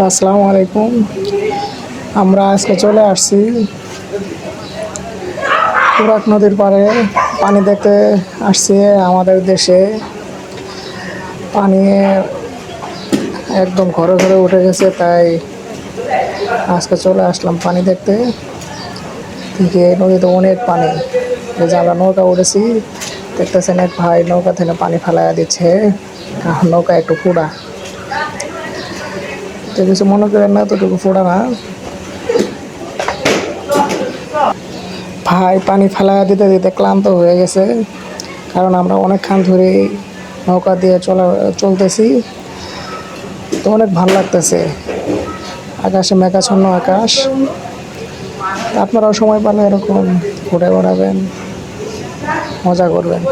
আসসালামু আলাইকুম। আমরা আজকে চলে আসছি তুরাগ নদীর পাড়ে পানি দেখতে আসছি। আমাদের দেশে পানি একদম ঘরে ঘরে উঠে গেছে, তাই আজকে চলে আসলাম পানি দেখতে। থেকে নদীতে অনেক পানি, এই যে আমরা নৌকা উঠেছি, দেখতেছেন এক ভাই নৌকা থেকে পানি ফেলাইয়া দিচ্ছে, কারণ নৌকা একটু ফোড়া। তো কিছু মনে করেন না, এতটুকু ফোড়া না। ভাই পানি ফেলাইয়া দিতে দিতে ক্লান্ত হয়ে গেছে, কারণ আমরা অনেকক্ষণ ধরে নৌকা দিয়ে চলতেছি। তো অনেক ভালো লাগতেছে, আকাশে মেঘাচ্ছন্ন আকাশ। আপনারাও সময় পেলে এরকম ঘুরে বেড়াবেন, মজা করবেন।